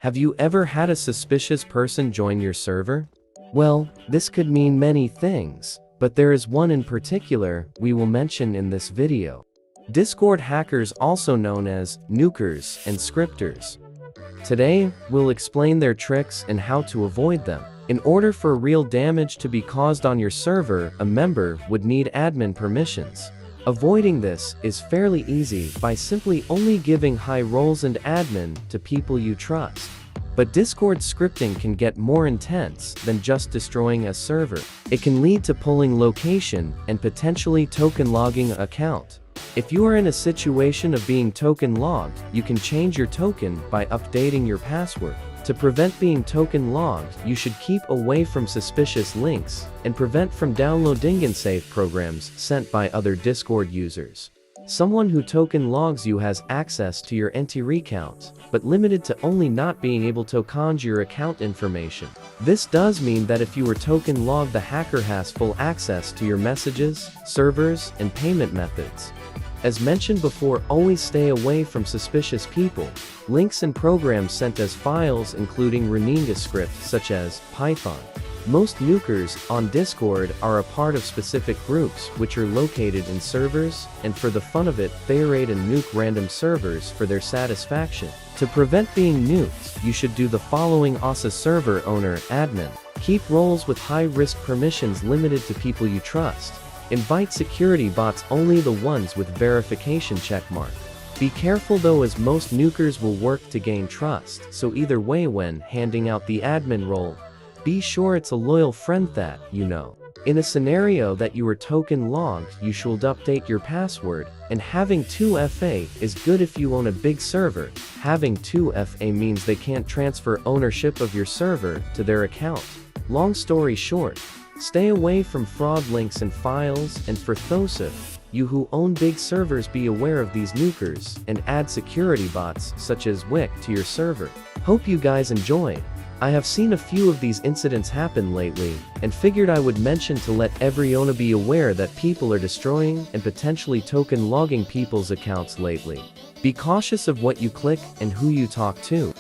Have you ever had a suspicious person join your server? Well, this could mean many things, but there is one in particular we will mention in this video. Discord hackers, also known as nukers and scripters. Today, we'll explain their tricks and how to avoid them. In order for real damage to be caused on your server, a member would need admin permissions. Avoiding this is fairly easy by simply only giving high roles and admin to people you trust. But Discord scripting can get more intense than just destroying a server. It can lead to pulling location and potentially token logging an account. If you are in a situation of being token logged, you can change your token by updating your password. To prevent being token logged, you should keep away from suspicious links and prevent from downloading unsafe programs sent by other Discord users. Someone who token logs you has access to your entry account, but limited to only not being able to change your account information. This does mean that if you were token logged, the hacker has full access to your messages, servers, and payment methods. As mentioned before, always stay away from suspicious people, links and programs sent as files including running a script such as Python. Most nukers on Discord are a part of specific groups which are located in servers, and for the fun of it, they raid and nuke random servers for their satisfaction. To prevent being nuked, you should do the following as a server owner, admin. Keep roles with high-risk permissions limited to people you trust. Invite security bots, only the ones with verification checkmark. Be careful though, as most nukers will work to gain trust, so either way when handing out the admin role, be sure it's a loyal friend that you know. In a scenario that you are token logged, you should update your password, and having 2FA is good if you own a big server. Having 2FA means they can't transfer ownership of your server to their account. Long story short, stay away from fraud links and files, and for those of you who own big servers, be aware of these nukers and add security bots such as Wick to your server. Hope you guys enjoyed. I have seen a few of these incidents happen lately, and figured I would mention to let every owner be aware that people are destroying and potentially token logging people's accounts lately. Be cautious of what you click and who you talk to.